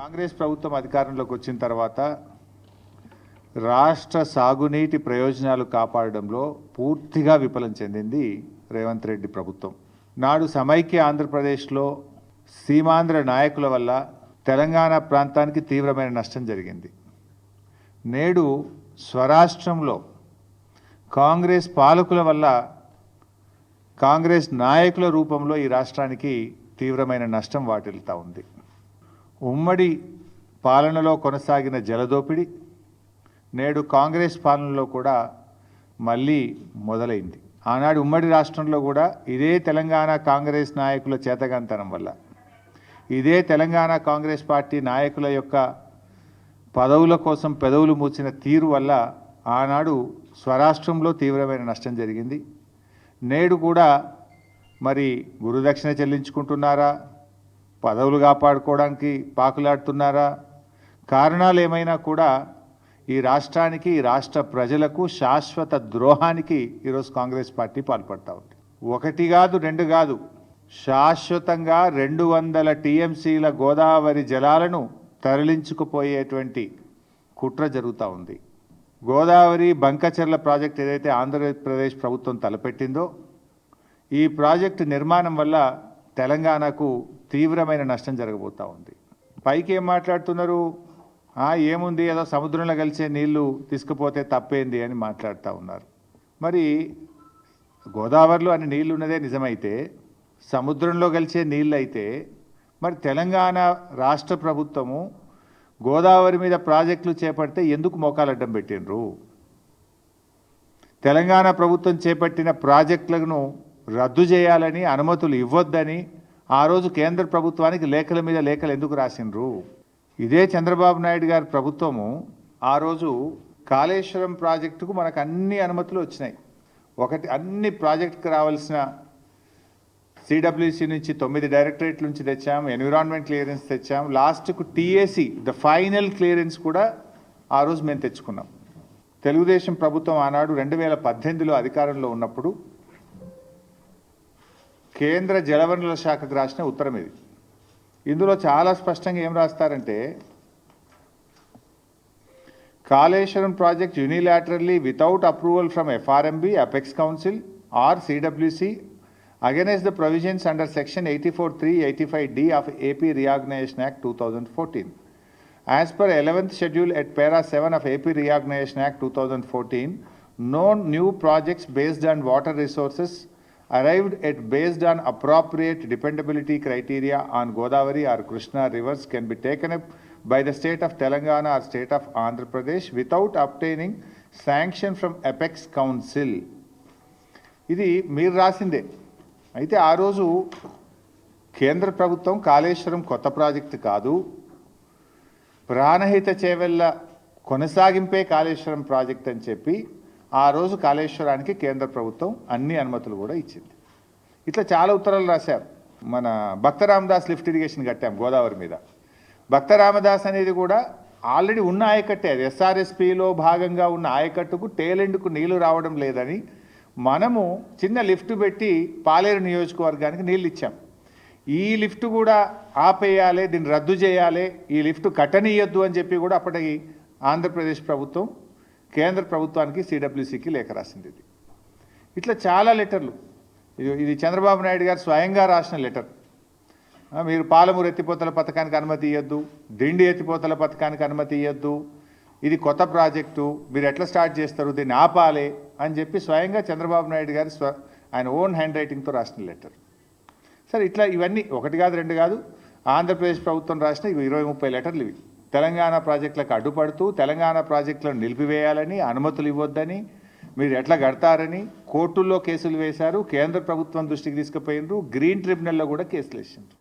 కాంగ్రెస్ ప్రభుత్వం అధికారంలోకి వచ్చిన తర్వాత రాష్ట్ర సాగునీటి ప్రయోజనాలు కాపాడడంలో పూర్తిగా విఫలం చెందింది రేవంత్ రెడ్డి ప్రభుత్వం. నాడు సమైక్య ఆంధ్రప్రదేశ్లో సీమాంధ్ర నాయకుల వల్ల తెలంగాణ ప్రాంతానికి తీవ్రమైన నష్టం జరిగింది. నేడు స్వరాష్ట్రంలో కాంగ్రెస్ పాలకుల వల్ల కాంగ్రెస్ నాయకుల రూపంలో ఈ రాష్ట్రానికి తీవ్రమైన నష్టం వాటిల్లుతా ఉంది. ఉమ్మడి పాలనలో కొనసాగిన జలదోపిడి నేడు కాంగ్రెస్ పాలనలో కూడా మళ్ళీ మొదలైంది. ఆనాడు ఉమ్మడి రాష్ట్రంలో కూడా ఇదే తెలంగాణ కాంగ్రెస్ నాయకుల చేతగాంతనం వల్ల, ఇదే తెలంగాణ కాంగ్రెస్ పార్టీ నాయకుల యొక్క పదవుల కోసం పెదవులు మూసిన తీరు వల్ల ఆనాడు స్వరాష్ట్రంలో తీవ్రమైన నష్టం జరిగింది. నేడు కూడా మరి గురుదక్షిణ చెల్లించుకుంటున్నారా, పదవులు కాపాడుకోవడానికి పాకులాడుతున్నారా, కారణాలు ఏమైనా కూడా ఈ రాష్ట్రానికి, ఈ రాష్ట్ర ప్రజలకు శాశ్వత ద్రోహానికి ఈరోజు కాంగ్రెస్ పార్టీ పాల్పడతా ఉంది. ఒకటి కాదు, రెండు కాదు, శాశ్వతంగా 200 టీఎంసీల గోదావరి జలాలను తరలించుకుపోయేటువంటి కుట్ర జరుగుతూ ఉంది. గోదావరి బంకచెర్ల ప్రాజెక్ట్ ఏదైతే ఆంధ్రప్రదేశ్ ప్రభుత్వం తలపెట్టిందో, ఈ ప్రాజెక్టు నిర్మాణం వల్ల తెలంగాణకు తీవ్రమైన నష్టం జరగబోతూ ఉంది. పైకి ఏం మాట్లాడుతున్నారు, ఏముంది ఏదో సముద్రంలో కలిసే నీళ్లు తీసుకుపోతే తప్పేంది అని మాట్లాడుతూ ఉన్నారు. మరి గోదావరిలో అన్ని నీళ్లు ఉన్నదే నిజమైతే, సముద్రంలో కలిసే నీళ్ళు అయితే మరి తెలంగాణ రాష్ట్ర ప్రభుత్వము గోదావరి మీద ప్రాజెక్టులు చేపడితే ఎందుకు మోకాలడ్డం పెట్టినరు? తెలంగాణ ప్రభుత్వం చేపట్టిన ప్రాజెక్టులను రద్దు చేయాలని, అనుమతులు ఇవ్వొద్దని ఆ రోజు కేంద్ర ప్రభుత్వానికి లేఖల మీద లేఖలు ఎందుకు రాసినరు? ఇదే చంద్రబాబు నాయుడు గారి ప్రభుత్వము ఆ రోజు కాళేశ్వరం ప్రాజెక్టుకు మనకు అన్ని అనుమతులు వచ్చినాయి. అన్ని ప్రాజెక్టుకు రావాల్సిన సిడబ్ల్యూసి నుంచి 9 డైరెక్టరేట్ల నుంచి తెచ్చాం, ఎన్విరాన్మెంట్ క్లియరెన్స్ తెచ్చాం, లాస్ట్కు టీఏసీ ద ఫైనల్ క్లియరెన్స్ కూడా ఆ రోజు మేము తెచ్చుకున్నాం. తెలుగుదేశం ప్రభుత్వం ఆనాడు 2018లో అధికారంలో ఉన్నప్పుడు కేంద్ర జలవనరుల శాఖకు రాసిన ఉత్తరం ఇది. ఇందులో చాలా స్పష్టంగా ఏం రాస్తారంటే, Kaleshwaram project unilaterally without approval from FRMB, apex council or CWC against the provisions under section 84(3), 85(d) of AP Reorganization Act 2014. As per 11th schedule at para 7 of AP Reorganization Act 2014, no new projects based on water resources arrived at based on appropriate dependability criteria on Godavari or Krishna rivers can be taken up by the state of Telangana or state of Andhra Pradesh without obtaining sanction from Apex Council. ఇది మీరు రాసిందే. అయితే ఆ రోజు కేంద్ర ప్రభుత్వం కాళేశ్వరం కొత్త project కాదు, Pranahita Chevella కొనసాగింపే Kaleshwaram project అని చెప్పి ఆ రోజు కాళేశ్వరానికి కేంద్ర ప్రభుత్వం అన్ని అనుమతులు కూడా ఇచ్చింది. ఇట్లా చాలా ఉత్తరాలు రాశారు. మన భక్త రామదాస్ లిఫ్ట్ ఇరిగేషన్ కట్టాం గోదావరి మీద. భక్త రామదాస్ అనేది కూడా ఆల్రెడీ ఉన్న ఆయకట్టే, అది ఎస్ఆర్ఎస్పిలో భాగంగా ఉన్న ఆయకట్టుకు టేలెండ్కు నీళ్లు రావడం లేదని మనము చిన్న లిఫ్ట్ పెట్టి పాలేరు నియోజకవర్గానికి నీళ్ళు ఇచ్చాం. ఈ లిఫ్ట్ కూడా ఆపేయాలి, దీన్ని రద్దు చేయాలి, ఈ లిఫ్ట్ కట్టనీయద్దు అని చెప్పి కూడా అప్పటికి ఆంధ్రప్రదేశ్ ప్రభుత్వం కేంద్ర ప్రభుత్వానికి సిడబ్ల్యూసికి లేఖ రాసింది. ఇట్లా చాలా లెటర్లు. ఇది చంద్రబాబు నాయుడు గారు స్వయంగా రాసిన లెటర్. మీరు పాలమూరు ఎత్తిపోతల పథకానికి అనుమతి ఇవ్వద్దు, దిండి ఎత్తిపోతల పథకానికి అనుమతి ఇవ్వద్దు, ఇది కొత్త ప్రాజెక్టు, మీరు ఎట్లా స్టార్ట్ చేస్తారు, దీన్ని ఆపాలి అని చెప్పి స్వయంగా చంద్రబాబు నాయుడు గారు ఆయన ఓన్ హ్యాండ్ రైటింగ్తో రాసిన లెటర్. సరే, ఇట్లా ఇవన్నీ ఒకటి కాదు, రెండు కాదు, ఆంధ్రప్రదేశ్ ప్రభుత్వం రాసిన 20-30 లెటర్లు ఇవి. తెలంగాణ ప్రాజెక్టులకు అడ్డుపడుతూ తెలంగాణ ప్రాజెక్టులను నిలిపివేయాలని, అనుమతులు ఇవ్వొద్దని, మీరు ఎట్లా కడతారని కోర్టుల్లో కేసులు వేశారు, కేంద్ర ప్రభుత్వం దృష్టికి తీసుకుపోయినారు, గ్రీన్ ట్రిబ్యునల్లో కూడా కేసులు వేసిండ్రు.